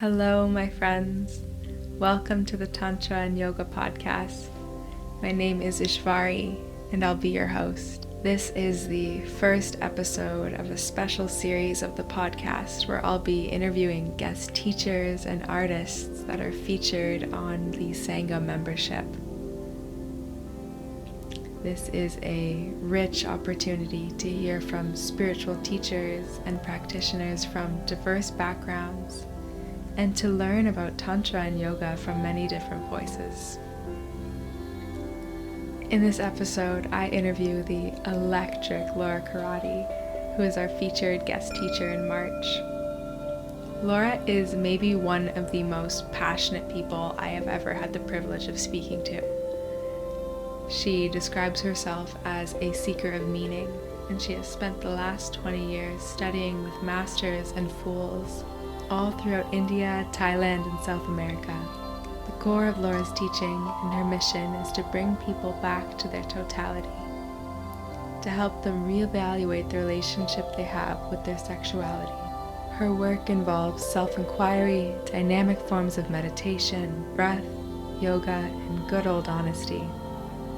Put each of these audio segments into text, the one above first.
Hello, my friends. Welcome to the Tantra and Yoga podcast. My name is Ishvari, and I'll be your host. This is the first episode of a special series of the podcast where I'll be interviewing guest teachers and artists that are featured on the Sangha membership. This is a rich opportunity to hear from spiritual teachers and practitioners from diverse backgrounds, and to learn about Tantra and Yoga from many different voices. In this episode, I interview the electric Laura Carrotti, who is our featured guest teacher in March. Laura is maybe one of the most passionate people I have ever had the privilege of speaking to. She describes herself as a seeker of meaning, and she has spent the last 20 years studying with masters and fools all throughout India, Thailand, and South America. The core of Laura's teaching and her mission is to bring people back to their totality, to help them reevaluate the relationship they have with their sexuality. Her work involves self-inquiry, dynamic forms of meditation, breath, yoga, and good old honesty.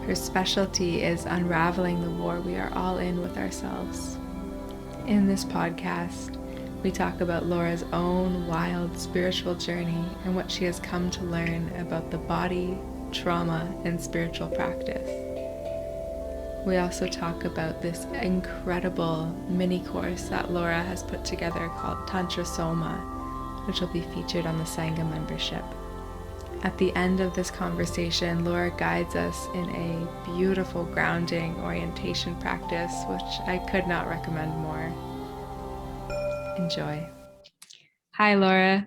Her specialty is unraveling the war we are all in with ourselves. In this podcast, we talk about Laura's own wild spiritual journey and what she has come to learn about the body, trauma, and spiritual practice. We also talk about this incredible mini course that Laura has put together called Tantra Soma, which will be featured on the Sangha membership. At the end of this conversation, Laura guides us in a beautiful grounding orientation practice, which I could not recommend more. Enjoy. Hi, Laura.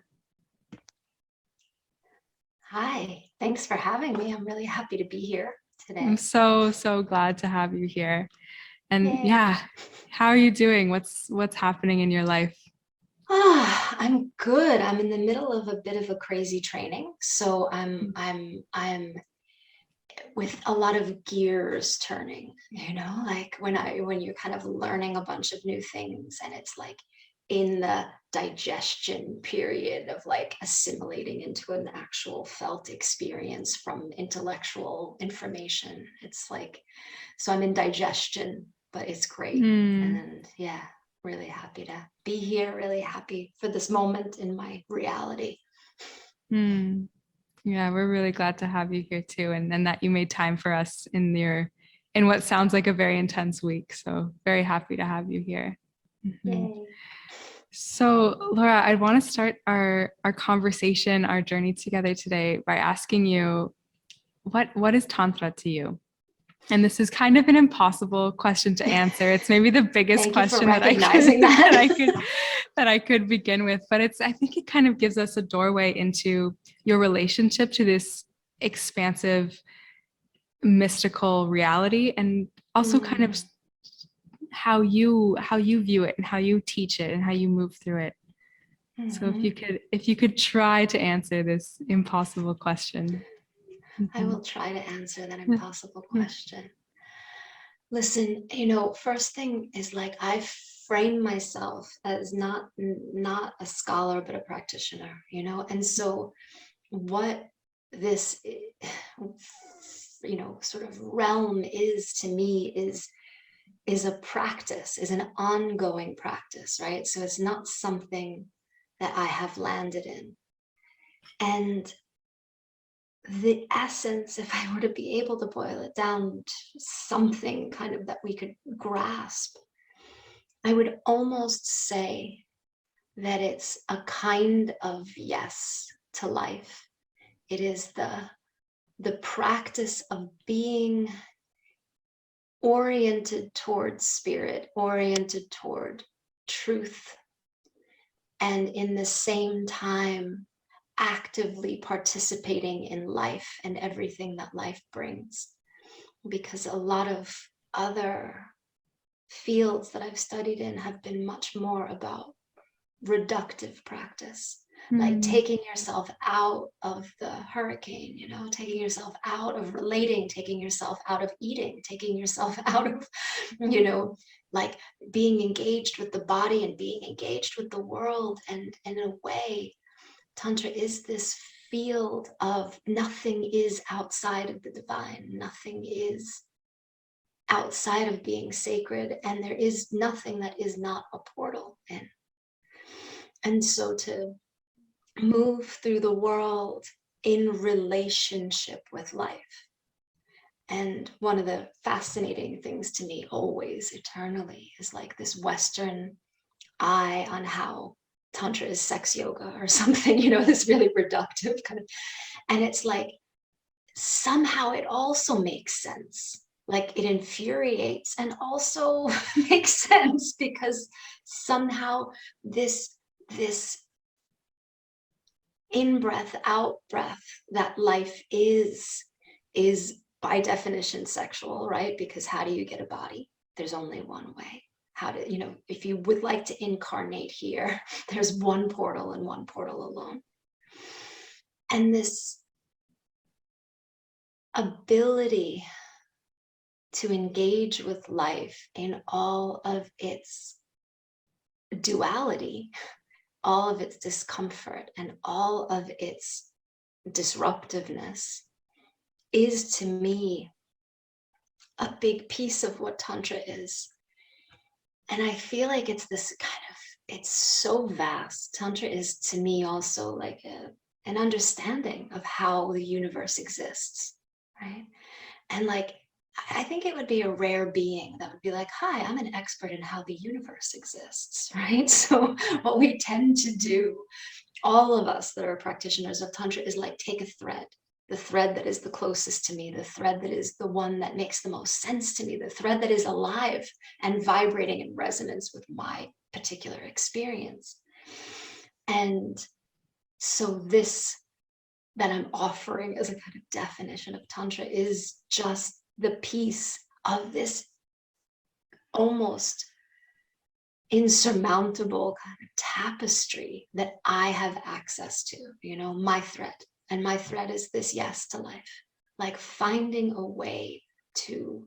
Hi, thanks for having me. I'm really happy to be here today. I'm so glad to have you here. And Yay. yeah, how are you doing? What's happening in your life? I'm good. I'm in the middle of a bit of a crazy training, so I'm with a lot of gears turning, like when you're kind of learning a bunch of new things and it's like in the digestion period of like assimilating into an actual felt experience from intellectual information. It's like, so I'm in digestion, but it's great. And yeah, really happy to be here, really happy for this moment in my reality. Yeah, we're really glad to have you here too, and that you made time for us in what sounds like a very intense week. So very happy to have you here. Yay. So Laura, I want to start our conversation, our journey together today by asking you, what is Tantra to you? And this is kind of an impossible question to answer. It's maybe the biggest question that I could begin with, but I think it kind of gives us a doorway into your relationship to this expansive, mystical reality, and also kind of how you view it and how you teach it and how you move through it. So if you could try to answer this impossible question. I will try to answer that impossible question. Listen, first thing is like I frame myself as not a scholar, but a practitioner, and so what this, sort of realm is to me is a practice, is an ongoing practice, right? So it's not something that I have landed in. And the essence, if I were to be able to boil it down to something kind of that we could grasp, I would almost say that it's a kind of yes to life. It is the practice of being oriented toward spirit, oriented toward truth, and in the same time actively participating in life and everything that life brings. Because a lot of other fields that I've studied in have been much more about reductive practice, like taking yourself out of the hurricane, taking yourself out of relating, taking yourself out of eating, taking yourself out of, like being engaged with the body and being engaged with the world, and in a way Tantra is this field of nothing is outside of the divine, nothing is outside of being sacred, and there is nothing that is not a portal in. And so to move through the world in relationship with life. And one of the fascinating things to me always, eternally, is like this Western eye on how Tantra is sex yoga or something, this really reductive kind of, and it's like, somehow it also makes sense. Like it infuriates and also makes sense, because somehow this in breath, out breath that life is by definition sexual, right? Because how do you get a body? There's only one way. How to, if you would like to incarnate here, there's one portal and one portal alone. And this ability to engage with life in all of its duality, all of its discomfort, and all of its disruptiveness is, to me, a big piece of what Tantra is. And I feel like it's this kind of, it's so vast. Tantra is, to me, also like an understanding of how the universe exists, right? And like, I think it would be a rare being that would be like, hi, I'm an expert in how the universe exists, right? So what we tend to do, all of us that are practitioners of Tantra, is like take a thread, the thread that is the closest to me, the thread that is the one that makes the most sense to me, the thread that is alive and vibrating in resonance with my particular experience. And so this that I'm offering as a kind of definition of Tantra is just the piece of this almost insurmountable kind of tapestry that I have access to, my thread. And my thread is this yes to life, like finding a way to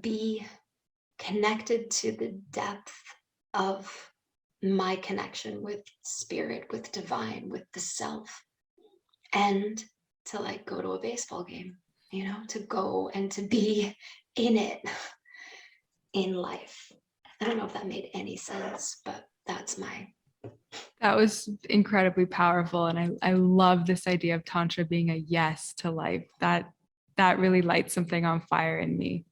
be connected to the depth of my connection with spirit, with divine, with the self, and to like go to a baseball game, to go and to be in it, in life. I don't know if that made any sense, but that's That was incredibly powerful. And I love this idea of Tantra being a yes to life. That really lights something on fire in me.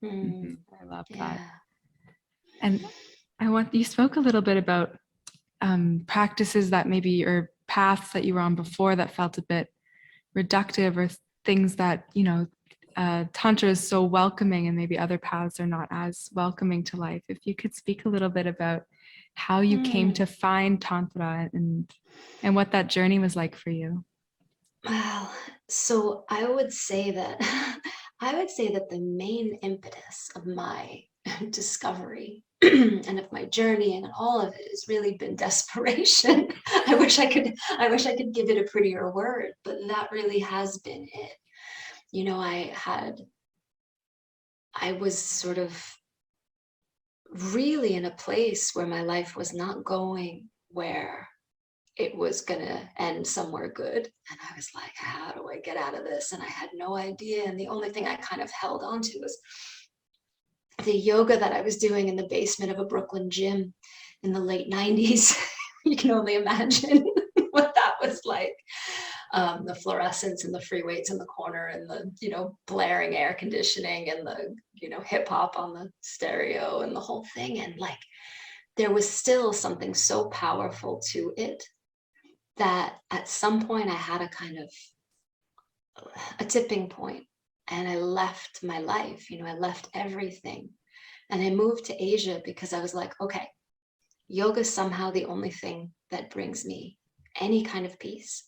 I love that. And you spoke a little bit about practices that maybe, or paths that you were on before that felt a bit reductive, or things that, Tantra is so welcoming and maybe other paths are not as welcoming to life. If you could speak a little bit about how you came to find Tantra and what that journey was like for you. Well, so I would say that the main impetus of my discovery and of my journey and all of it has really been desperation. I wish I could give it a prettier word, but that really has been it. I was sort of really in a place where my life was not going where it was gonna end somewhere good. And I was like, how do I get out of this? And I had no idea. And the only thing I kind of held on to was the yoga that I was doing in the basement of a Brooklyn gym in the late 90s. You can only imagine what that was like. The fluorescence and the free weights in the corner and the, blaring air conditioning and the, hip hop on the stereo and the whole thing. And like, there was still something so powerful to it that at some point I had a kind of a tipping point, and I left my life, I left everything. And I moved to Asia because I was like, okay, yoga is somehow the only thing that brings me any kind of peace.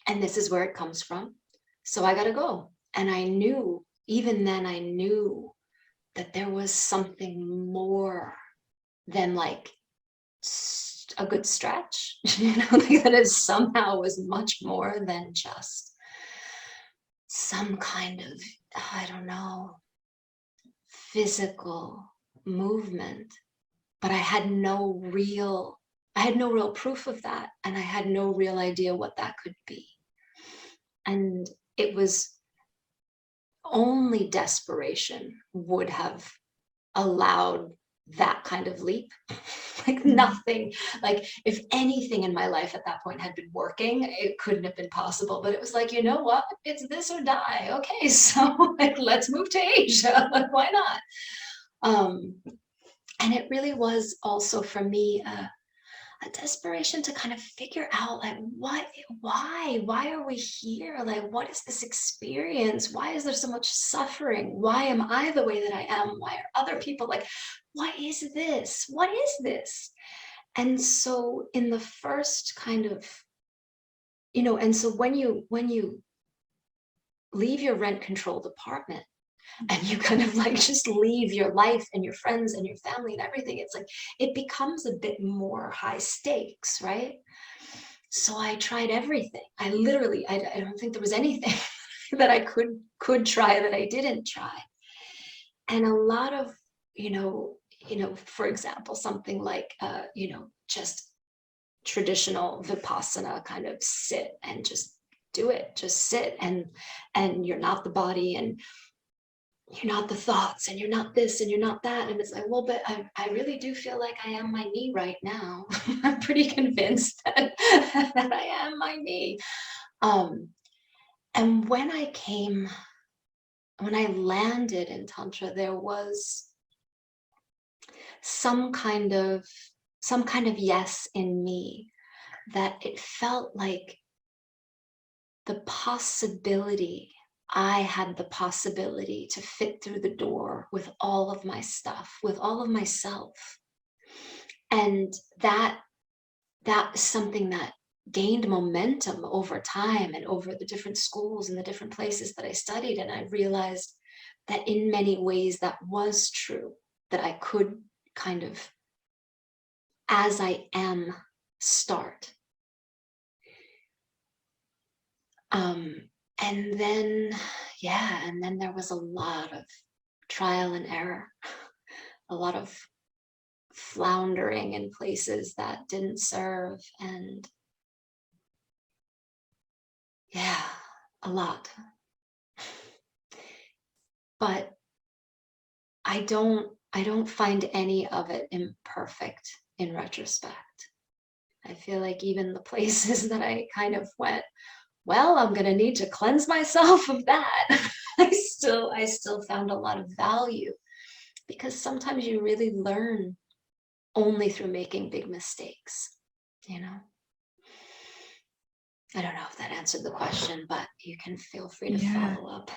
And this is where it comes from. So I got to go. And I knew, even then, I knew that there was something more than like a good stretch, that it somehow was much more than just some kind of, I don't know, physical movement. But I had no real I had no real proof of that, and I had no real idea what that could be. And it was only desperation would have allowed that kind of leap. Like nothing, like if anything in my life at that point had been working, it couldn't have been possible. But it was like, you know what, it's this or die. Okay, so like let's move to Asia. Like, why not? And it really was also for me a desperation to kind of figure out like why are we here? Like, what is this experience? Why is there so much suffering? Why am I the way that I am? Why are other people like, what is this? What is this? And so in the first kind of, and so when you leave your rent controlled apartment and you kind of like just leave your life and your friends and your family and everything, it's like it becomes a bit more high stakes, right? So I tried everything. I literally, I don't think there was anything that I could try that I didn't try. And a lot of, for example, something like just traditional Vipassana kind of sit and just do it, just sit, and you're not the body, and you're not the thoughts, and you're not this, and you're not that. And it's like, well, but I really do feel like I am my knee right now. I'm pretty convinced that I am my knee. And when I landed in Tantra, there was some kind of yes in me, that it felt like I had the possibility to fit through the door with all of my stuff, with all of myself. And that is something that gained momentum over time and over the different schools and the different places that I studied. And I realized that in many ways that was true, that I could kind of, as I am, start. And then, and then there was a lot of trial and error, a lot of floundering in places that didn't serve, and a lot. But I don't find any of it imperfect in retrospect. I feel like even the places that I kind of went, well, I'm going to need to cleanse myself of that. I still found a lot of value, because sometimes you really learn only through making big mistakes, I don't know if that answered the question, but you can feel free to follow up.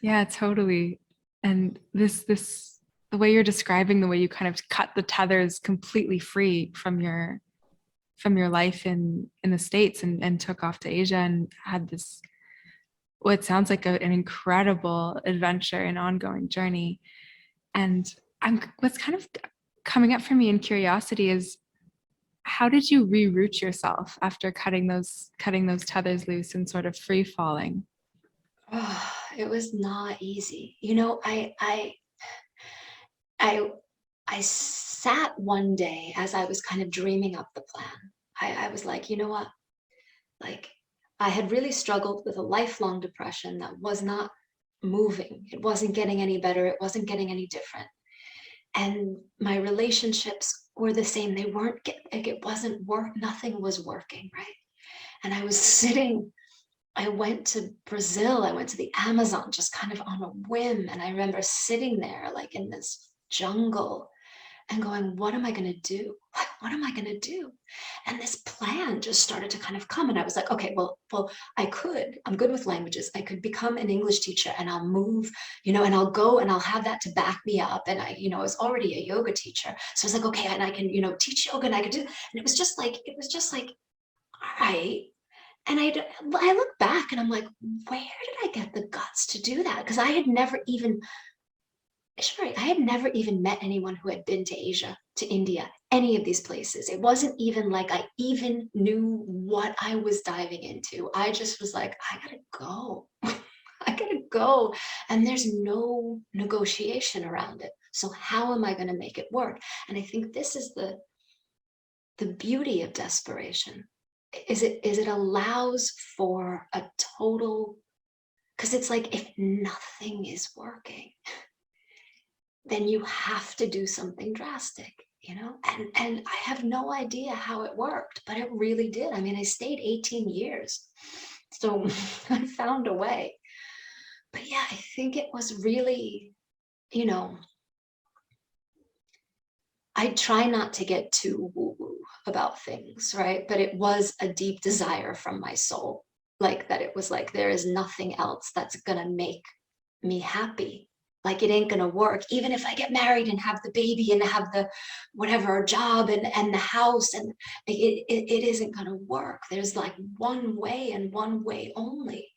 Yeah, totally. And the way you're describing, the way you kind of cut the tethers completely free from your life in the States, and took off to Asia and had this, what sounds like an incredible adventure and ongoing journey. And what's kind of coming up for me in curiosity is, how did you reroute yourself after cutting those tethers loose and sort of free falling? Oh, it was not easy. I sat one day as I was kind of dreaming up the plan. I was like, you know what? Like, I had really struggled with a lifelong depression that was not moving. It wasn't getting any better. It wasn't getting any different. And my relationships were the same. They weren't like, it wasn't work. Nothing was working, right? And I was sitting, I went to Brazil, I went to the Amazon just kind of on a whim. And I remember sitting there like in this jungle and going, what am I going to do? What am I going to do? And this plan just started to kind of come. And I was like, okay, well, I'm good with languages. I could become an English teacher, and I'll move, and I'll go and I'll have that to back me up. And I was already a yoga teacher. So I was like, okay, and I can, teach yoga, and I could do, and it was just like, all right. And I look back and I'm like, where did I get the guts to do that? Because I had never even met anyone who had been to Asia, to India, any of these places. It wasn't even like I even knew what I was diving into. I just was like, I gotta go. I gotta go. And there's no negotiation around it. So how am I going to make it work? And I think this is the the beauty of desperation is it allows for a total, because it's like, if nothing is working, then you have to do something drastic, and I have no idea how it worked, but it really did. I mean, I stayed 18 years, so I found a way. But yeah, I think it was really, I try not to get too woo-woo about things, right? But it was a deep desire from my soul, like that it was like, there is nothing else that's gonna make me happy. Like, it ain't gonna work. Even if I get married and have the baby and have the whatever job and the house, and it isn't gonna work. There's like one way and one way only.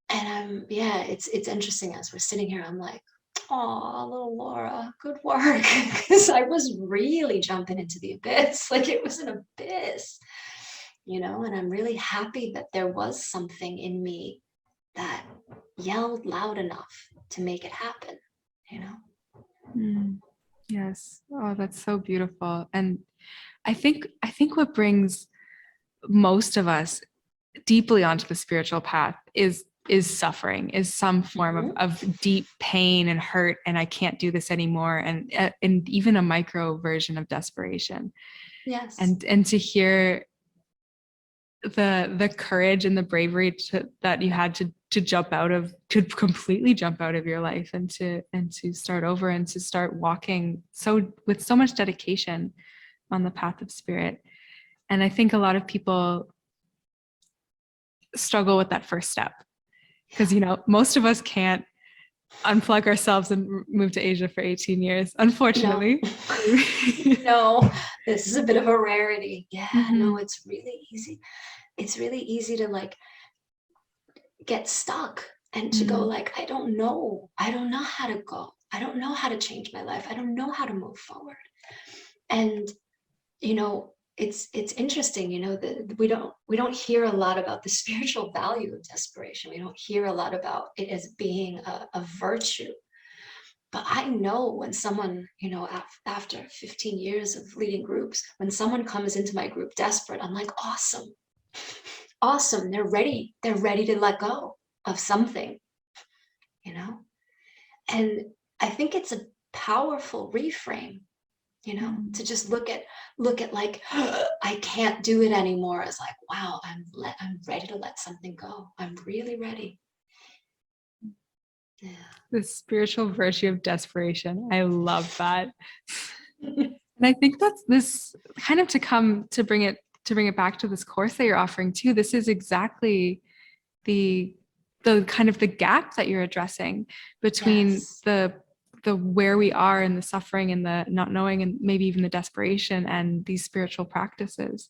And yeah, it's interesting, as we're sitting here, I'm like, oh, little Laura, good work. Because I was really jumping into the abyss. Like, it was an abyss, and I'm really happy that there was something in me that yelled loud enough to make it happen, Yes. Oh, that's so beautiful. And I think what brings most of us deeply onto the spiritual path is suffering, is some form of deep pain and hurt, and I can't do this anymore, and even a micro version of desperation. Yes. And to hear the courage and the bravery that you had to jump out of, to completely jump out of your life, and to start over, and to start walking with so much dedication on the path of spirit. And I think a lot of people struggle with that first step, because most of us can't unplug ourselves and move to Asia for 18 years, unfortunately. No, this is a bit of a rarity. Yeah, no, it's really easy. It's really easy to like get stuck and to go like, I don't know how to go. I don't know how to change my life. I don't know how to move forward. And it's interesting, that we don't hear a lot about the spiritual value of desperation. We don't hear a lot about it as being a virtue. But I know when someone, after 15 years of leading groups, when someone comes into my group desperate, I'm like, awesome. Awesome. They're ready to let go of something, and I think it's a powerful reframe, to just look at like, I can't do it anymore, as like, wow, I'm ready to let something go. I'm really ready. Yeah. The spiritual virtue of desperation. I love that. And I think that's this kind of to bring it back to this course that you're offering too. This is exactly the kind of the gap that you're addressing between the where we are and the suffering and the not knowing and maybe even the desperation and these spiritual practices.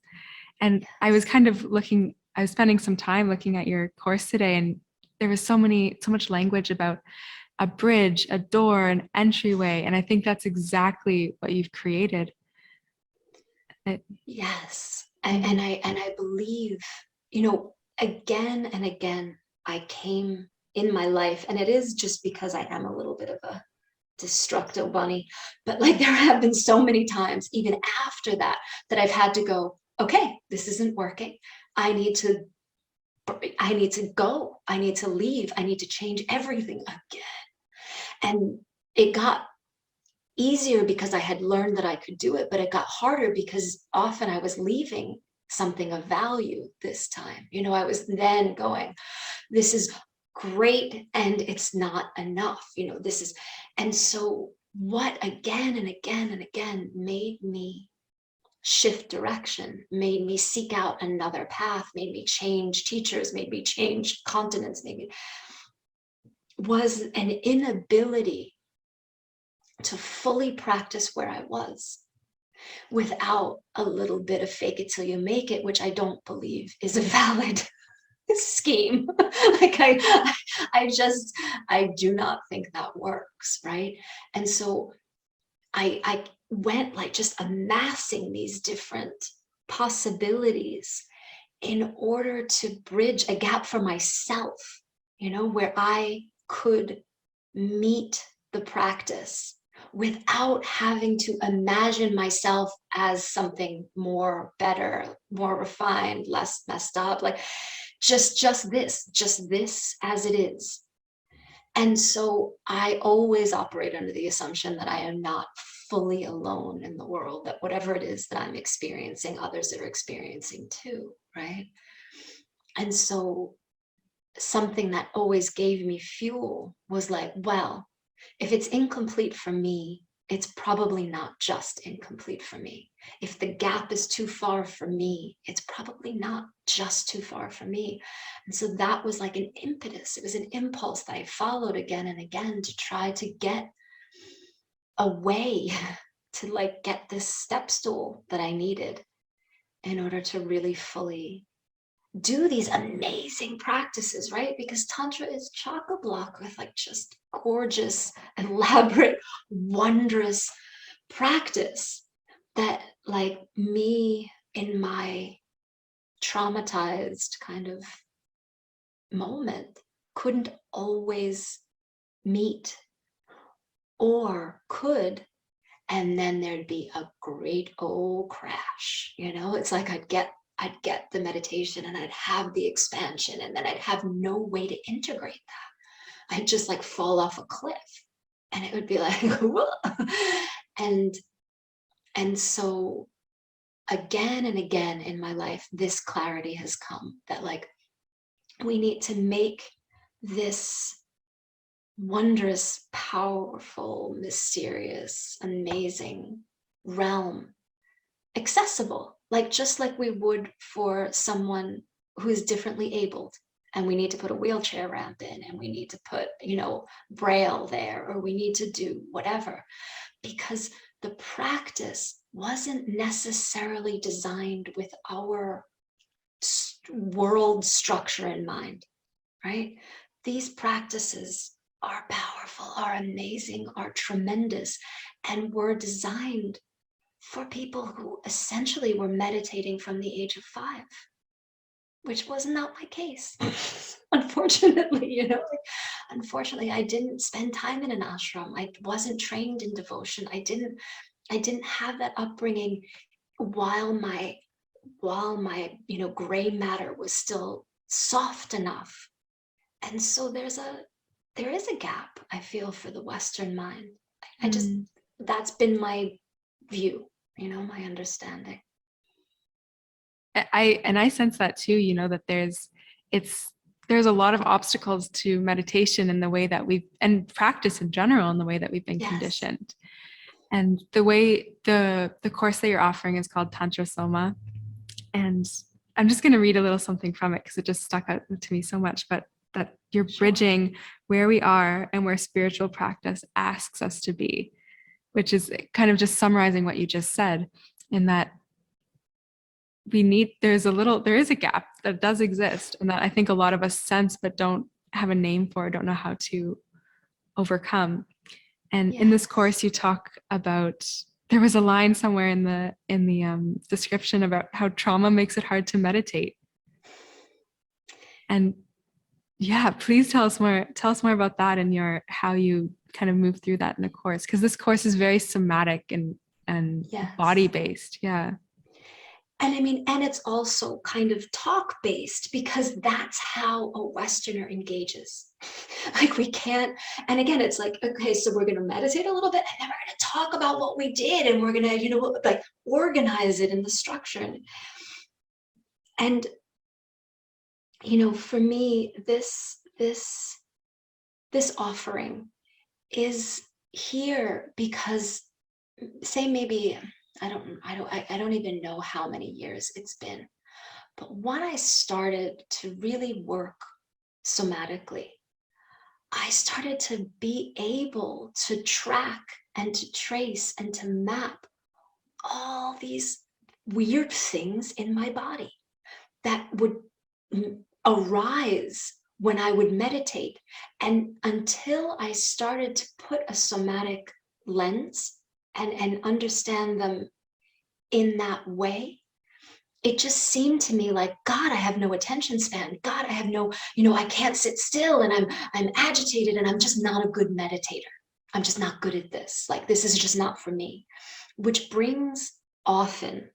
And I was spending some time looking at your course today, and there was so much language about a bridge, a door, an entryway. And I think that's exactly what you've created. Yes. And I believe, again and again, I came in my life, and it is just because I am a little bit of a destructive bunny, but like, there have been so many times, even after that I've had to go, okay, this isn't working. I need to go. I need to leave. I need to change everything again. And it got easier because I had learned that I could do it, but it got harder because often I was leaving something of value this time. I was then going, this is great, and it's not enough. This is, and so what again and again and again made me shift direction, made me seek out another path, made me change teachers, made me change continents, was an inability to fully practice where I was without a little bit of fake it till you make it, which I don't believe is a valid scheme. Like, I do not think that works, right? And so I went like just amassing these different possibilities in order to bridge a gap for myself, where I could meet the practice without having to imagine myself as something more better, more refined, less messed up, like just this as it is. And so I always operate under the assumption that I am not fully alone in the world, that whatever it is that I'm experiencing, others are experiencing too, right? And so something that always gave me fuel was like, well, if it's incomplete for me, it's probably not just incomplete for me. If the gap is too far for me, it's probably not just too far for me. And so that was like an impetus. It was an impulse that I followed again and again to try to get a way to like get this step stool that I needed in order to really fully do these amazing practices, right? Because Tantra is chock-a-block with like just gorgeous, elaborate, wondrous practice that like me in my traumatized kind of moment couldn't always meet, or could, and then there'd be a great old crash. It's like I'd get the meditation and I'd have the expansion, and then I'd have no way to integrate that. I'd just like fall off a cliff, and it would be like and so again and again in my life, this clarity has come that like we need to make this wondrous, powerful, mysterious, amazing realm accessible, like just like we would for someone who's differently abled, and we need to put a wheelchair ramp in, and we need to put braille there, or we need to do whatever, because the practice wasn't necessarily designed with our world structure in mind, right? These practices are powerful, are amazing, are tremendous, and were designed for people who essentially were meditating from the age of 5, which was not my case. Unfortunately, unfortunately, I didn't spend time in an ashram. I wasn't trained in devotion. I didn't have that upbringing while my gray matter was still soft enough. And so there is a gap, I feel, for the Western mind. I just, that's been my view, my understanding. I sense that too, that there's a lot of obstacles to meditation in the way that and practice in general in the way that we've been conditioned. And the way the course that you're offering is called Tantra Soma. And I'm just going to read a little something from it because it just stuck out to me so much, but that you're bridging where we are and where spiritual practice asks us to be, which is kind of just summarizing what you just said, in that there is a gap that does exist, and that I think a lot of us sense but don't have a name for, don't know how to overcome. And in this course you talk about, there was a line somewhere in the description about how trauma makes it hard to meditate. And please tell us more about that and how you kind of move through that in the course, because this course is very somatic and body based. And and it's also kind of talk based, because that's how a Westerner engages. Like we can't, and again, it's like, okay, so we're going to meditate a little bit, and then we're going to talk about what we did, and we're going to, like organize it in the structure. And for me, this offering is here because, say maybe, I don't even know how many years it's been, but when I started to really work somatically, I started to be able to track and to trace and to map all these weird things in my body that would arise when I would meditate. And until I started to put a somatic lens and understand them in that way, it just seemed to me like, God, I have no attention span. God, I have no, I can't sit still, and I'm agitated, and I'm just not a good meditator. I'm just not good at this. Like, this is just not for me, which brings often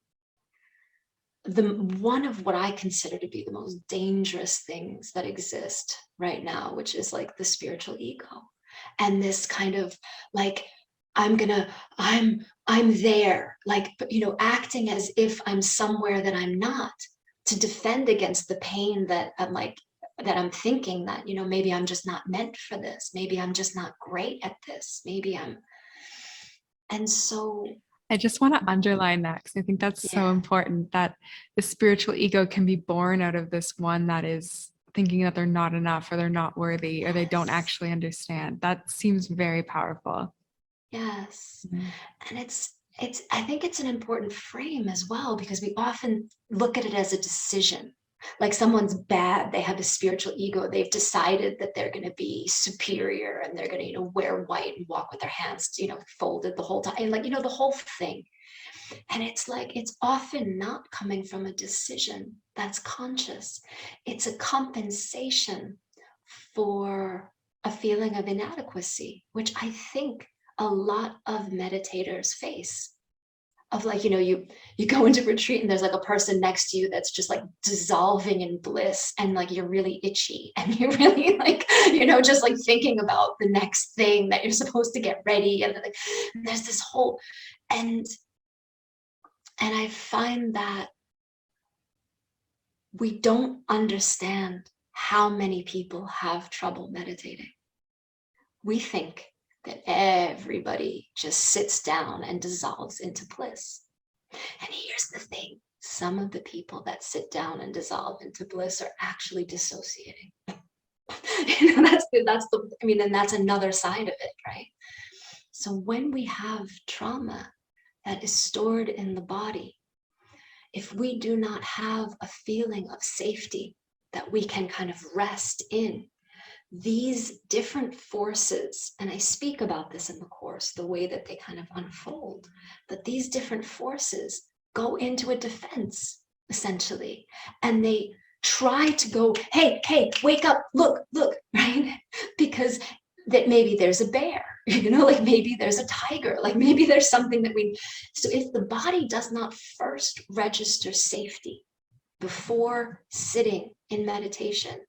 one of what I consider to be the most dangerous things that exist right now, which is like the spiritual ego. And this kind of like, I'm there, like, acting as if I'm somewhere that I'm not, to defend against the pain that I'm thinking that, maybe I'm just not meant for this. Maybe I'm just not great at this. And so I just want to underline that because I think that's so yeah. important, that the spiritual ego can be born out of this one that is thinking that they're not enough or they're not worthy or they don't Yes. actually understand. That seems very powerful. Yes. Mhm. And I think it's an important frame as well, because we often look at it as a decision. Like, someone's bad, they have a spiritual ego, they've decided that they're going to be superior and they're going to, wear white and walk with their hands, folded the whole time. And like, the whole thing. And it's like, it's often not coming from a decision that's conscious. It's a compensation for a feeling of inadequacy, which I think a lot of meditators face. Of like, you go into retreat and there's like a person next to you that's just like dissolving in bliss, and like you're really itchy and you're really like, just like thinking about the next thing that you're supposed to get ready, and like, there's this whole, and I find that we don't understand how many people have trouble meditating. We think that everybody just sits down and dissolves into bliss. And here's the thing: some of the people that sit down and dissolve into bliss are actually dissociating. And that's another side of it, right? So when we have trauma that is stored in the body, if we do not have a feeling of safety that we can kind of rest in, these different forces, and I speak about this in the course, the way that they kind of unfold, but these different forces go into a defense, essentially, and they try to go, hey, wake up, look, right? Because that maybe there's a bear, like maybe there's a tiger, like maybe there's something so if the body does not first register safety before sitting in meditation,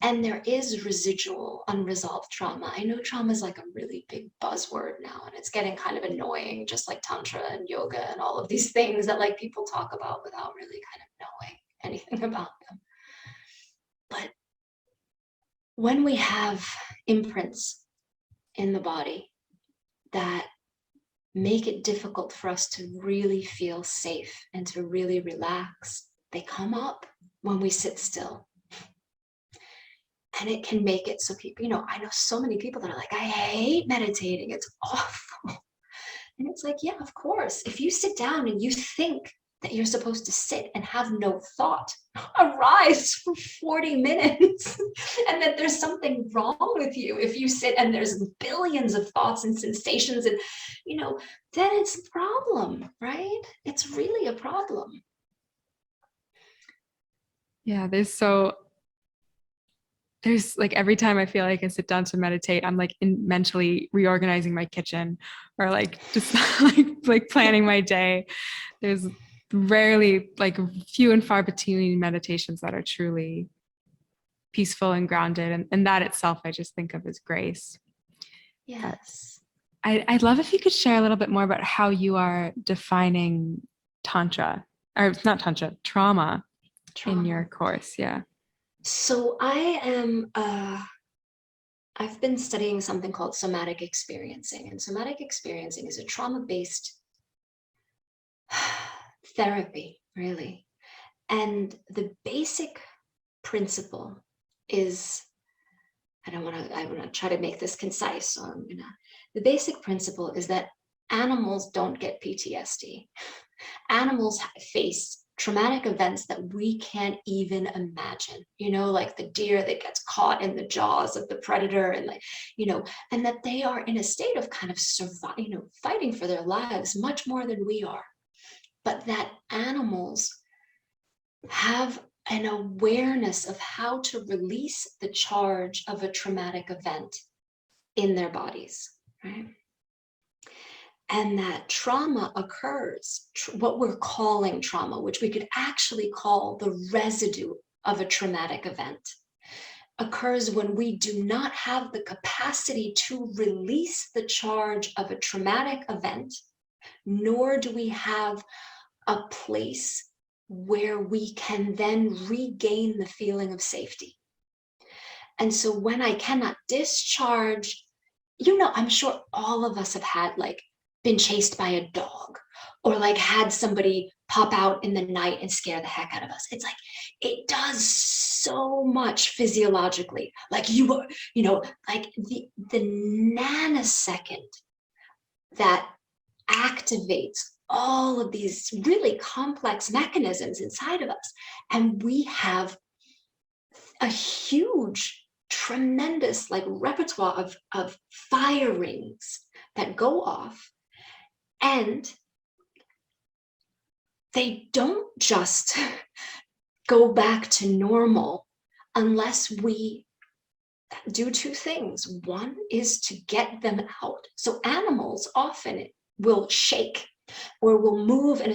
and there is residual unresolved trauma. I know trauma is like a really big buzzword now, and it's getting kind of annoying, just like Tantra and yoga and all of these things that like people talk about without really kind of knowing anything about them. But when we have imprints in the body that make it difficult for us to really feel safe and to really relax, they come up when we sit still. And it can make it so people, I know so many people that are like, I hate meditating, it's awful. And it's like, yeah, of course. If you sit down and you think that you're supposed to sit and have no thought arise for 40 minutes, and that there's something wrong with you if you sit and there's billions of thoughts and sensations, and, then it's a problem, right? It's really a problem. Yeah, there's like every time I feel like I sit down to meditate, I'm like mentally reorganizing my kitchen or like just like planning my day. There's rarely, like few and far between meditations that are truly peaceful and grounded. And that itself, I just think of as grace. But Yes. I'd love if you could share a little bit more about how you are defining Tantra, or it's not Tantra, trauma in your Trauma. course. Yeah. So I've been studying something called somatic experiencing, and somatic experiencing is a trauma-based therapy, really. And the basic principle is, I want to try to make this concise. So the basic principle is that animals don't get PTSD. Animals face traumatic events that we can't even imagine, like the deer that gets caught in the jaws of the predator, and like, and that they are in a state of kind of fighting for their lives much more than we are. But that animals have an awareness of how to release the charge of a traumatic event in their bodies. right? And that trauma occurs, what we're calling trauma, which we could actually call the residue of a traumatic event, occurs when we do not have the capacity to release the charge of a traumatic event, nor do we have a place where we can then regain the feeling of safety. And so when I cannot discharge, I'm sure all of us have had been chased by a dog, or had somebody pop out in the night and scare the heck out of us. It's it does so much physiologically. The nanosecond that activates all of these really complex mechanisms inside of us. And we have a huge, tremendous repertoire of firings that go off. And they don't just go back to normal unless we do two things. One is to get them out. So animals often will shake or will move, and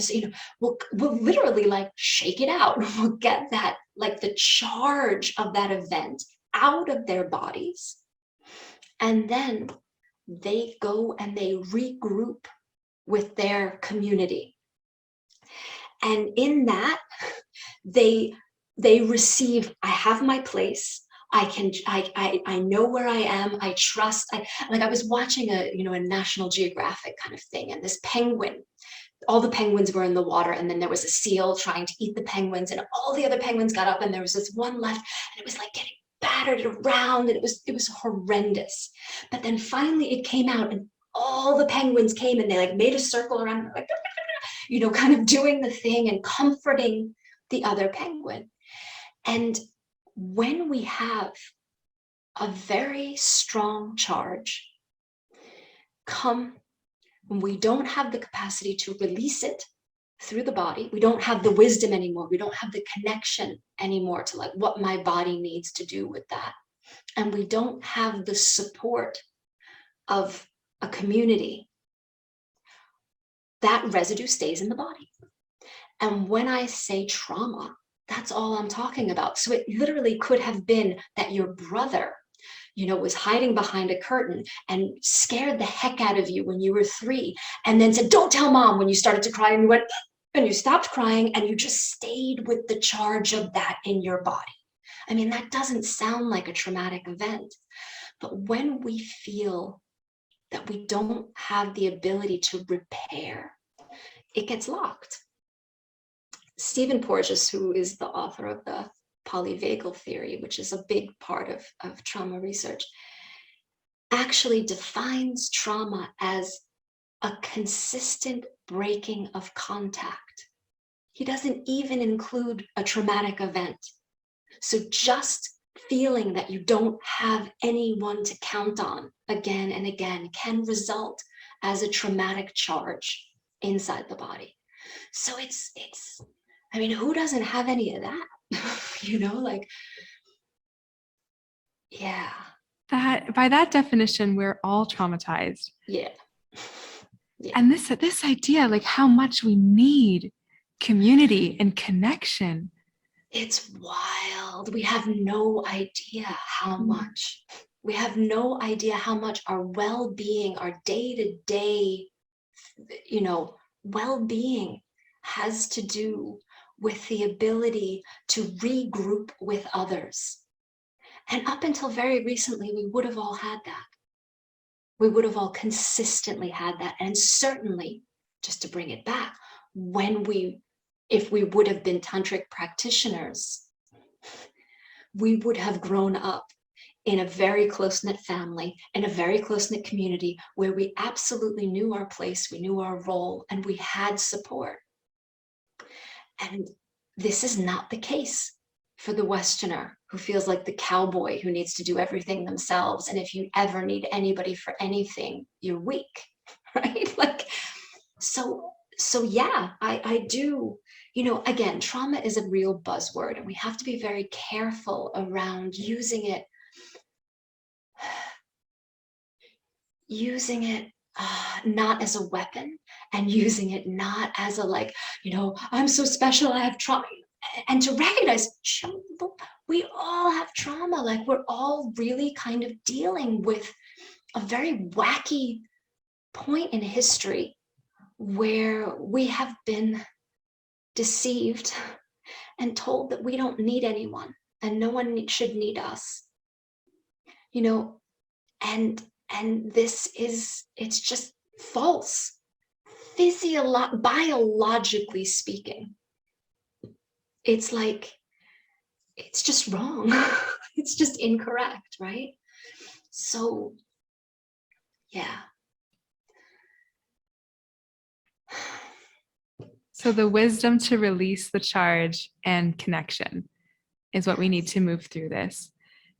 we'll literally shake it out. We'll get that the charge of that event out of their bodies, and then they go and they regroup with their community. And in that, they receive, I have my place. I know where I am. I trust. I was watching a National Geographic kind of thing, and this penguin, all the penguins were in the water, and then there was a seal trying to eat the penguins, and all the other penguins got up, and there was this one left, and it was getting battered around, and it was horrendous. But then finally it came out, and all the penguins came, and they made a circle around, kind of doing the thing and comforting the other penguin. And when we have a very strong charge come, when we don't have the capacity to release it through the body, we don't have the wisdom anymore, we don't have the connection anymore to what my body needs to do with that, and we don't have the support of a community, that residue stays in the body. And when I say trauma, that's all I'm talking about. So it literally could have been that your brother, was hiding behind a curtain and scared the heck out of you when you were 3, and then said, "Don't tell mom," when you started to cry, and you went, and you stopped crying, and you just stayed with the charge of that in your body. I mean, that doesn't sound like a traumatic event, but when we feel that we don't have the ability to repair, it gets locked. Stephen Porges, who is the author of the polyvagal theory, which is a big part of trauma research, actually defines trauma as a consistent breaking of contact. He doesn't even include a traumatic event. So just feeling that you don't have anyone to count on again and again can result as a traumatic charge inside the body. So it's I mean, who doesn't have any of that? Yeah. That by that definition, we're all traumatized. Yeah. And this idea, how much we need community and connection. It's wild. We have no idea how much. We have no idea how much our well-being, our day-to-day, well-being has to do with the ability to regroup with others. And up until very recently, we would have all had that. We would have all consistently had that. And certainly, just to bring it back, if we would have been tantric practitioners, we would have grown up in a very close-knit family, in a very close-knit community where we absolutely knew our place, we knew our role, and we had support. And this is not the case for the Westerner who feels like the cowboy who needs to do everything themselves. And if you ever need anybody for anything, you're weak, right? So yeah, I do, again, trauma is a real buzzword, and we have to be very careful around using it. using it not as a weapon, and using it not as a like, I'm so special, I have trauma. And to recognize we all have trauma. Like, we're all really kind of dealing with a very wacky point in history where we have been deceived and told that we don't need anyone and no one should need us, and this is, it's just false. Biologically speaking, it's like, it's just wrong. It's just incorrect, right? So yeah. So the wisdom to release the charge and connection is what we need to move through this.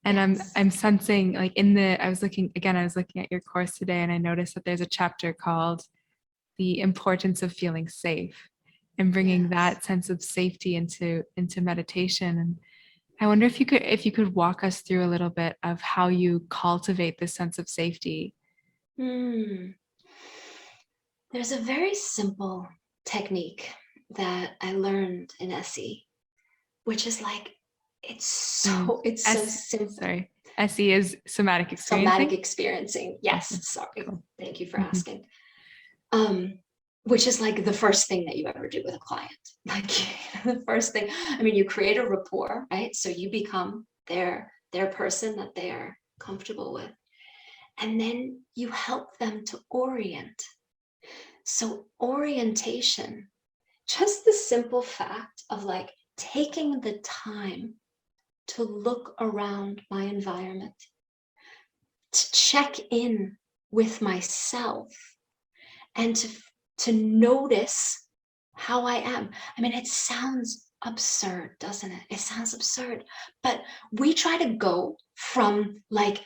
And Yes. I'm sensing, like, I was looking at your course today, and I noticed that there's a chapter called The Importance of Feeling Safe, and bringing Yes. that sense of safety into meditation. And I wonder if you could walk us through a little bit of how you cultivate this sense of safety. There's a very simple technique that I learned in SE, which is like, it's so simple. Sorry. SE is somatic Somatic experiencing. experiencing. Yes, Okay, sorry. cool. Thank you for Mhm. asking. Which is like the first thing that you ever do with a client. Like, the first thing, you create a rapport, right? So you become their person that they're comfortable with. And then you help them to orient. So orientation, just the simple fact of like taking the time to look around my environment, to check in with myself, and to notice how I am. It sounds absurd, doesn't it? It sounds absurd, but we try to go from like,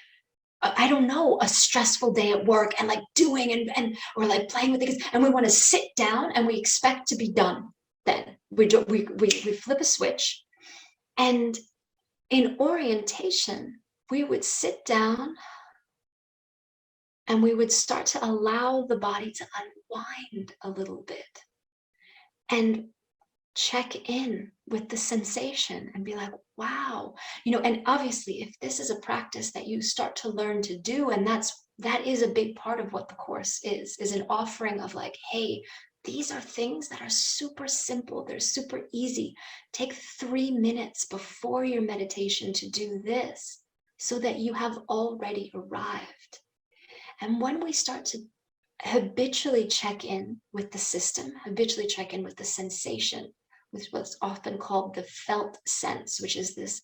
I don't know, a stressful day at work and like doing and or like playing with things, and we want to sit down and we expect to be done. Then we flip a switch, and in orientation, we would sit down and we would start to allow the body to unwind a little bit and check in with the sensation and be like, wow, and obviously, if this is a practice that you start to learn to do, and that is a big part of what the course is an offering of like, hey, these are things that are super simple, they're super easy. Take 3 minutes before your meditation to do this so that you have already arrived. And when we start to habitually check in with the system, habitually check in with the sensation, with what's often called the felt sense, which is this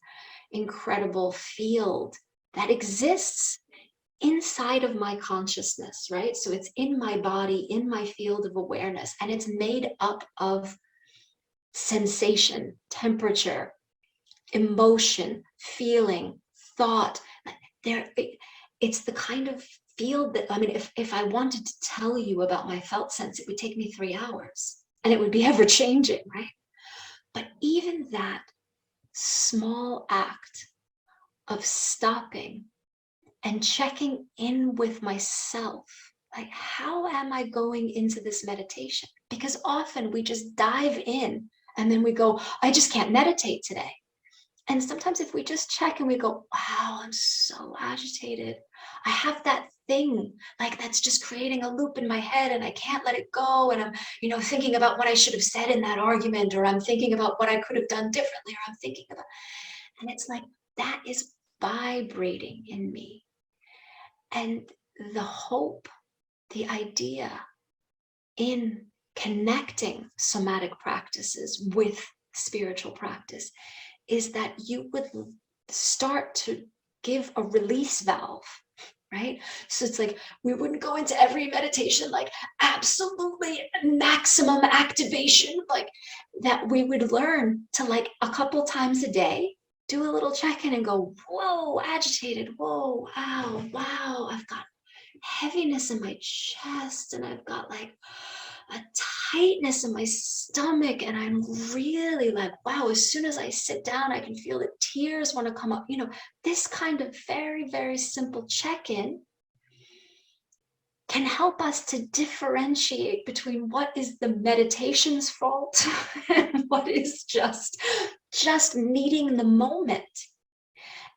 incredible field that exists inside of my consciousness, right? So it's in my body, in my field of awareness, and it's made up of sensation, temperature, emotion, feeling, thought. It's the kind of field that, if I wanted to tell you about my felt sense, it would take me 3 hours and it would be ever changing, right? But even that small act of stopping and checking in with myself, like, how am I going into this meditation? Because often we just dive in and then we go, I just can't meditate today. And sometimes if we just check and we go, wow, I'm so agitated. I have that thing like that's just creating a loop in my head and I can't let it go. And I'm, thinking about what I should have said in that argument, or I'm thinking about what I could have done differently, or I'm thinking about, and it's like, that is vibrating in me. And the hope, the idea in connecting somatic practices with spiritual practice is that you would start to give a release valve, right? So it's like, we wouldn't go into every meditation like absolutely maximum activation, like that. We would learn to, like, a couple times a day, do a little check-in and go, whoa, agitated, whoa, wow, I've got heaviness in my chest, and I've got like a tightness in my stomach, and I'm really like, wow, as soon as I sit down, I can feel the tears want to come up. This kind of very, very simple check-in can help us to differentiate between what is the meditation's fault and what is just meeting the moment.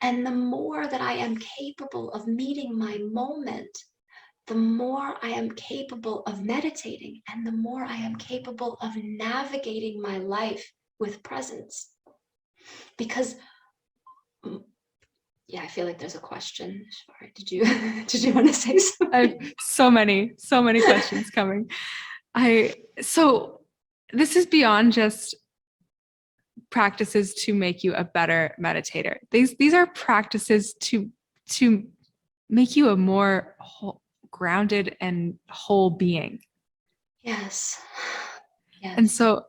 And the more that I am capable of meeting my moment, the more I am capable of meditating, and the more I am capable of navigating my life with presence. Because yeah, I feel like there's a question. Ishvari, did you want to say something? I have so many questions coming. So this is beyond just practices to make you a better meditator. These are practices to make you a more grounded and whole being. Yes. Yes. And so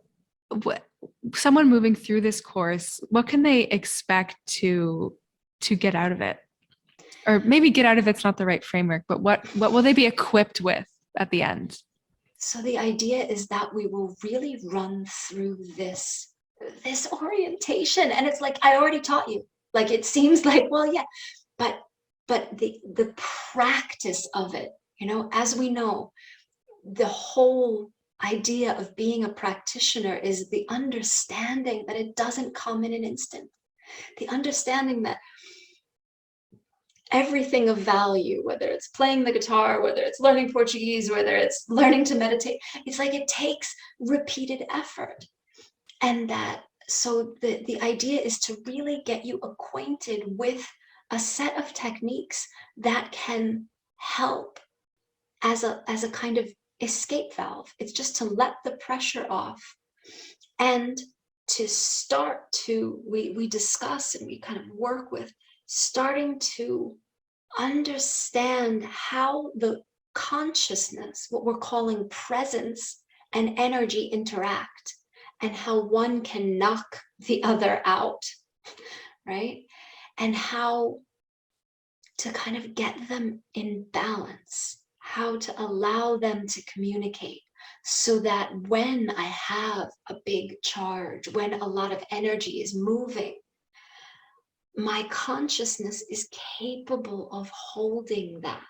someone moving through this course, what can they expect to get out of it? Or maybe get out of it's not the right framework, but what will they be equipped with at the end? So the idea is that we will really run through this orientation. And it's like, I already taught you. Like, it seems like, well, yeah, but the practice of it, as we know, the whole idea of being a practitioner is the understanding that it doesn't come in an instant. The understanding that everything of value, whether it's playing the guitar, whether it's learning Portuguese, whether it's learning to meditate, it's like it takes repeated effort. And so the idea is to really get you acquainted with a set of techniques that can help as a kind of escape valve. It's just to let the pressure off and to start to, we discuss and we kind of work with starting to understand how the consciousness, what we're calling presence and energy, interact, and how one can knock the other out, right? And how to kind of get them in balance, how to allow them to communicate, so that when I have a big charge, when a lot of energy is moving, my consciousness is capable of holding that.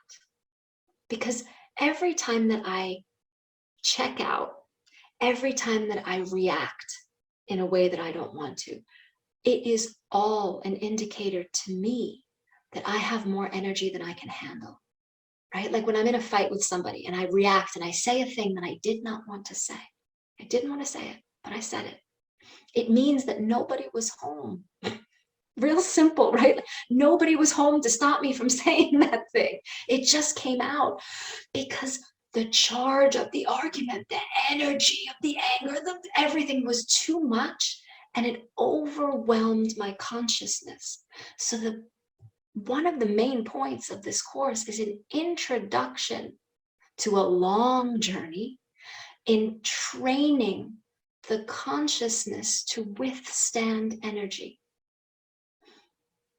Because every time that I check out, every time that I react in a way that I don't want to, it is all an indicator to me that I have more energy than I can handle, right? Like when I'm in a fight with somebody and I react and I say a thing that I did not want to say. I didn't want to say it, but I said it. It means that nobody was home. Real simple, right? Nobody was home to stop me from saying that thing. It just came out because the charge of the argument, the energy of the anger, everything was too much, and it overwhelmed my consciousness. So one of the main points of this course is an introduction to a long journey in training the consciousness to withstand energy.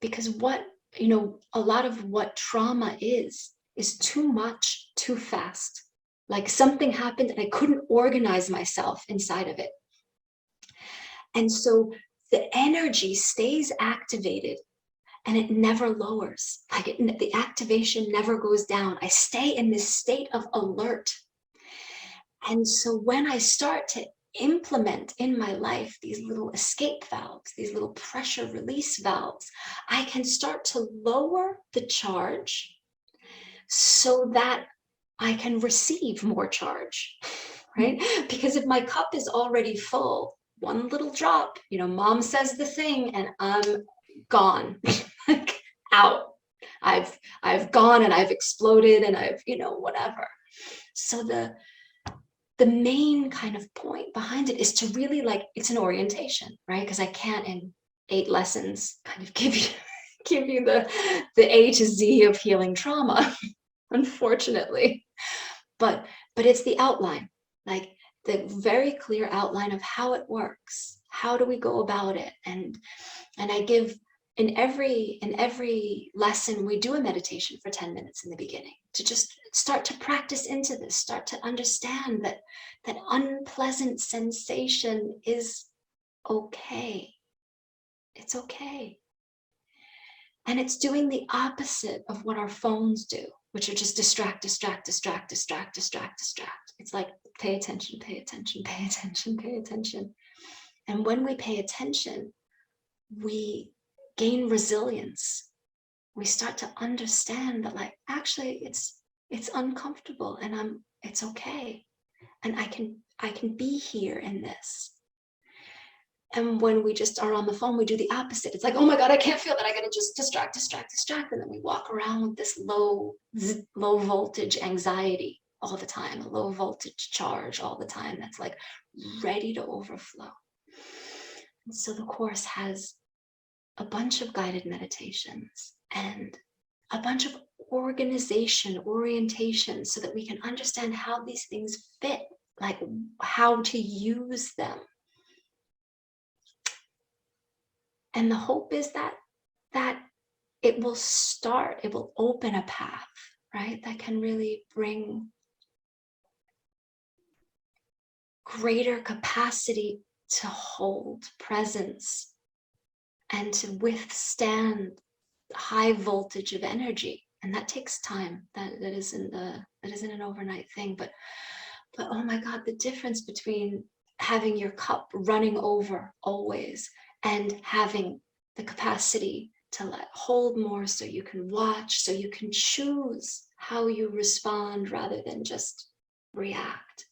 Because a lot of what trauma is too much, too fast. Like something happened and I couldn't organize myself inside of it. And so the energy stays activated and it never lowers. Like the activation never goes down. I stay in this state of alert. And so when I start to implement in my life these little escape valves, these little pressure release valves, I can start to lower the charge so that I can receive more charge, right? Because if my cup is already full, one little drop, mom says the thing and I'm gone, like out. I've gone and I've exploded and I've, whatever. So the main kind of point behind it is to really it's an orientation, right? Because I can't in 8 lessons kind of give you the A to Z of healing trauma, unfortunately. But it's the outline, like the very clear outline of how it works. How do we go about it? And I give in every lesson, we do a meditation for 10 minutes in the beginning to just start to practice into this, start to understand that unpleasant sensation is okay. It's okay. And it's doing the opposite of what our phones do, which are just distract, distract, distract, distract, distract, distract. It's like, pay attention, pay attention, pay attention, pay attention. And when we pay attention, we gain resilience. We start to understand that, like, actually it's uncomfortable, and it's okay. And I can be here in this. And when we just are on the phone, we do the opposite. It's like, oh my God, I can't feel that. I gotta just distract, distract, distract. And then we walk around with this low voltage anxiety all the time, a low voltage charge all the time that's like ready to overflow. And so the Course has a bunch of guided meditations and a bunch of orientation, so that we can understand how these things fit, like how to use them. And the hope is that it will open a path, right? That can really bring greater capacity to hold presence and to withstand high voltage of energy. And that takes time. That isn't an overnight thing. But oh my God, the difference between having your cup running over always and having the capacity to hold more, so you can watch, so you can choose how you respond rather than just react.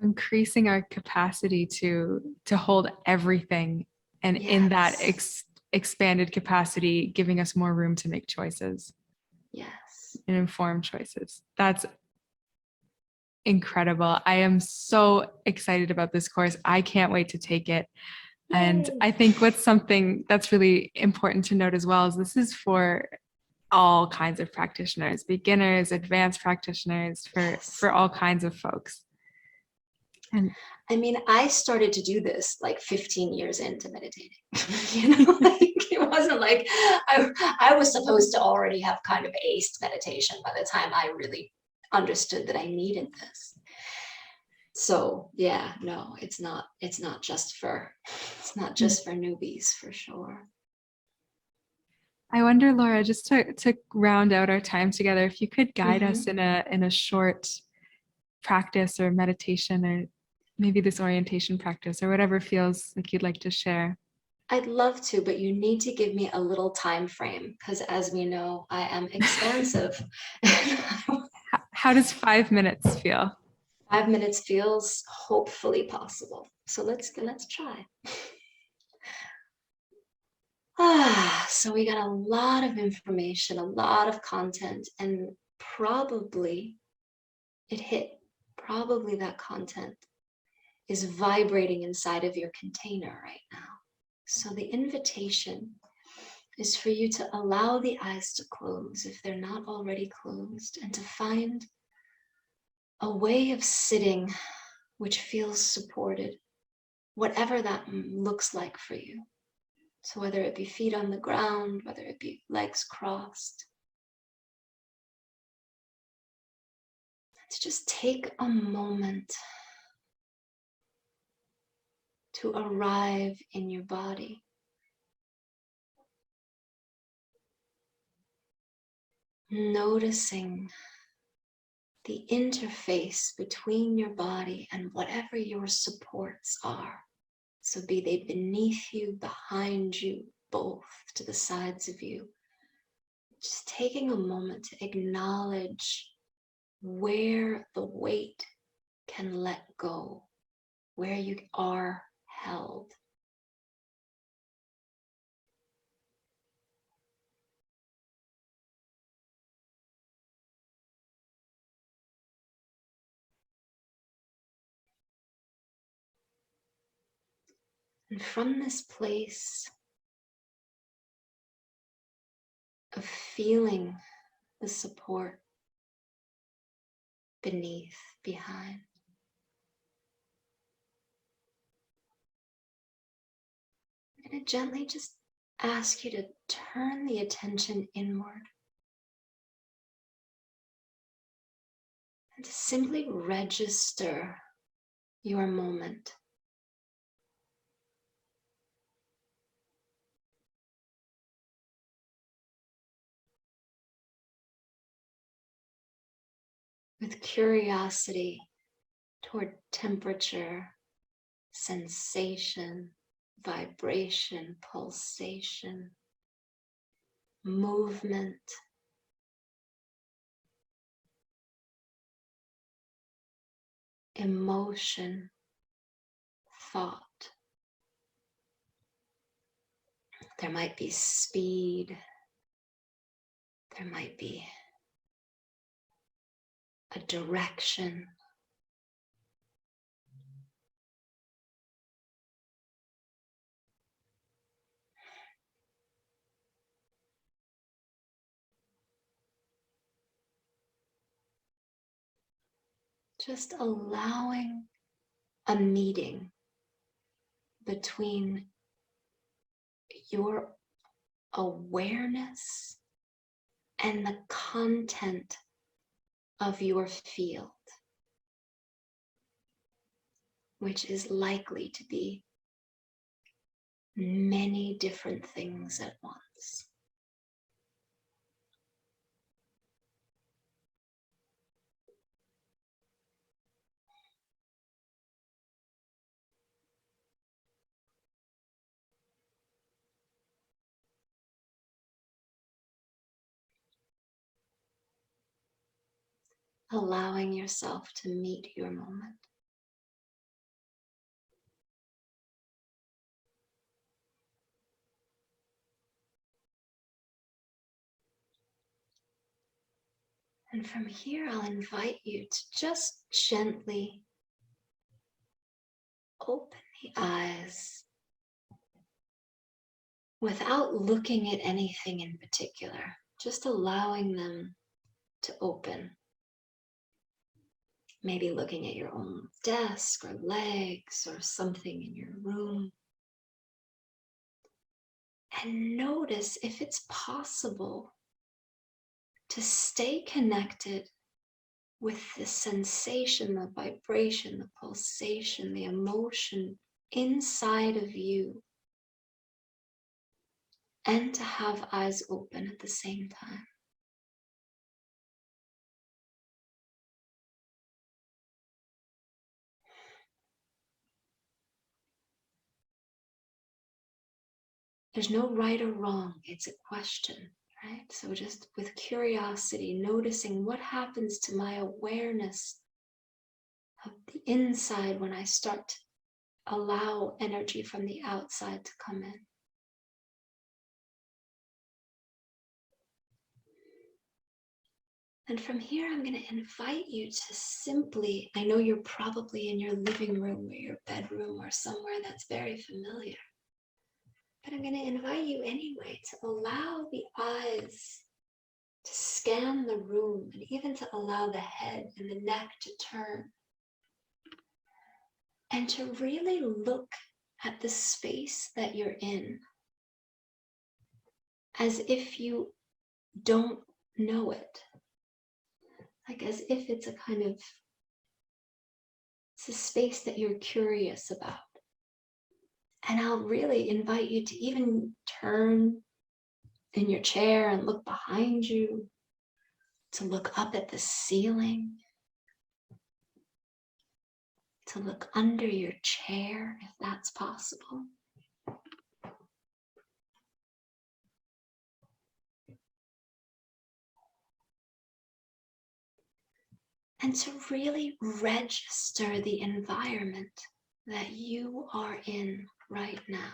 Increasing our capacity to hold everything, and Yes. in that expanded capacity, giving us more room to make choices. Yes. And informed choices. That's incredible. I am so excited about this course. I can't wait to take it. Yay. And I think what's something that's really important to note as well is this is for all kinds of practitioners, beginners, advanced practitioners, for all kinds of folks. And I mean, I started to do this like 15 years into meditating. You know, like, it wasn't like I was supposed to already have kind of aced meditation by the time I really understood that I needed this. So yeah, no, it's not just for newbies, for sure. I wonder, Laura, just to round out our time together, if you could guide us in a short practice or meditation, or maybe this orientation practice, or whatever feels like you'd like to share. I'd love to, but you need to give me a little time frame, because as we know, I am expansive. How does 5 minutes feel? 5 minutes feels hopefully possible. So let's try. So we got a lot of information, a lot of content, and probably that content is vibrating inside of your container right now. So the invitation is for you to allow the eyes to close if they're not already closed, and to find a way of sitting which feels supported, whatever that looks like for you. So whether it be feet on the ground, whether it be legs crossed, let's just take a moment to arrive in your body. Noticing the interface between your body and whatever your supports are. So be they beneath you, behind you, both to the sides of you. Just taking a moment to acknowledge where the weight can let go, where you are held. And from this place of feeling the support beneath, behind, I'm going to gently just ask you to turn the attention inward and to simply register your moment. with curiosity toward temperature, sensation, vibration, pulsation, movement, emotion, thought. There might be speed. There might be a direction. Just allowing a meeting between your awareness and the content of your field, which is likely to be many different things at once. Allowing yourself to meet your moment. And from here, I'll invite you to just gently open the eyes without looking at anything in particular, just allowing them to open. Maybe looking at your own desk or legs or something in your room. And notice if it's possible to stay connected with the sensation, the vibration, the pulsation, the emotion inside of you, and to have eyes open at the same time. There's no right or wrong, it's a question, right? So just with curiosity, noticing what happens to my awareness of the inside when I start to allow energy from the outside to come in. And from here, I'm going to invite you to simply, I know you're probably in your living room or your bedroom or somewhere that's very familiar. But I'm going to invite you anyway to allow the eyes to scan the room and even to allow the head and the neck to turn. And to really look at the space that you're in as if you don't know it. Like as if it's a kind of, it's a space that you're curious about. And I'll really invite you to even turn in your chair and look behind you, to look up at the ceiling, to look under your chair if that's possible. And to really register the environment that you are in right now.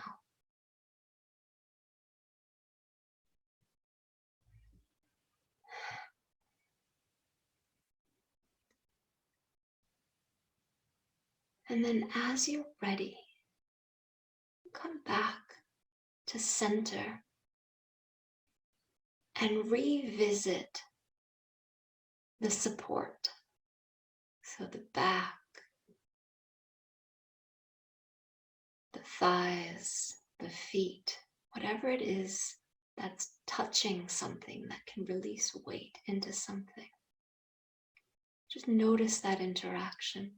And then as you're ready, come back to center and revisit the support. So the back, the thighs, the feet, whatever it is that's touching something that can release weight into something. Just notice that interaction.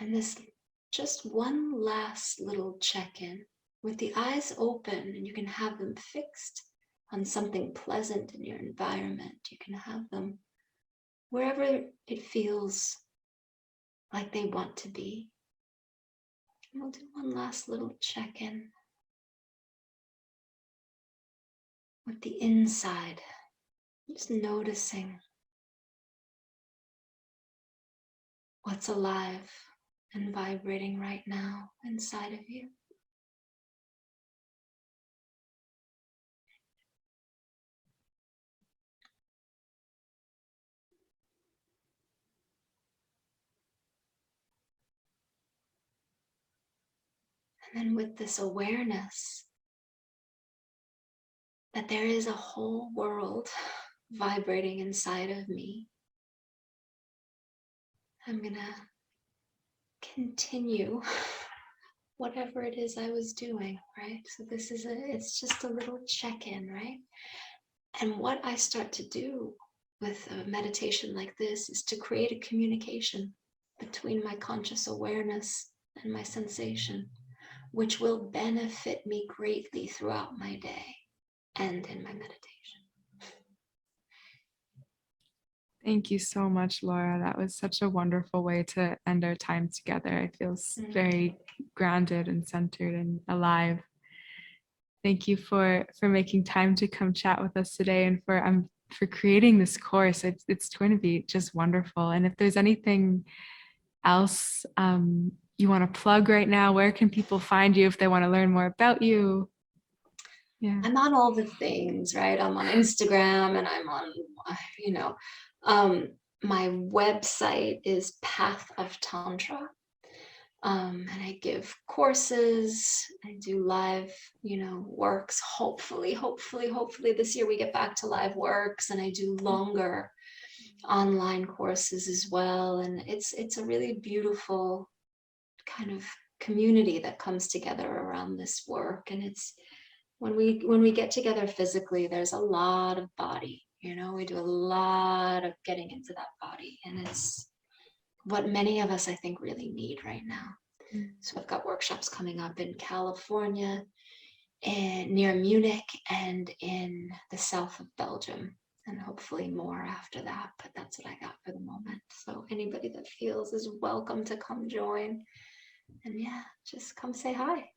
And this just one last little check-in. with the eyes open, and you can have them fixed on something pleasant in your environment. You can have them wherever it feels like they want to be. And we'll do one last little check-in with the inside, just noticing what's alive and vibrating right now inside of you. And then with this awareness that there is a whole world vibrating inside of me, I'm gonna continue whatever it is I was doing, right? So this is it's just a little check-in, right? And what I start to do with a meditation like this is to create a communication between my conscious awareness and my sensation, which will benefit me greatly throughout my day and in my meditation. Thank you so much, Laura. That was such a wonderful way to end our time together. I feel very grounded and centered and alive. Thank you for making time to come chat with us today, and for creating this course. It's going to be just wonderful. And if there's anything else you want to plug right now, where can people find you if they want to learn more about you? Yeah, I'm on all the things, right? I'm on Instagram, and I'm on, my website is Path of Tantra. And I give courses, I do live, works. Hopefully this year we get back to live works, and I do longer online courses as well. And it's a really beautiful kind of community that comes together around this work. And it's when we get together physically, there's a lot of body, we do a lot of getting into that body, and it's what many of us, I think, really need right now. So I've got workshops coming up in California and near Munich and in the south of Belgium, and hopefully more after that, but that's what I got for the moment. So anybody that feels is welcome to come join, and yeah, just come say hi.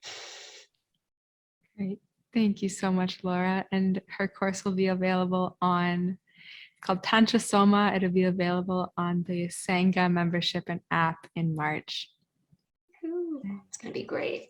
great. Thank you so much, Laura. And her course will be available called Tantra Soma. It'll be available on the Sangha membership and app in March. Ooh, it's going to be great.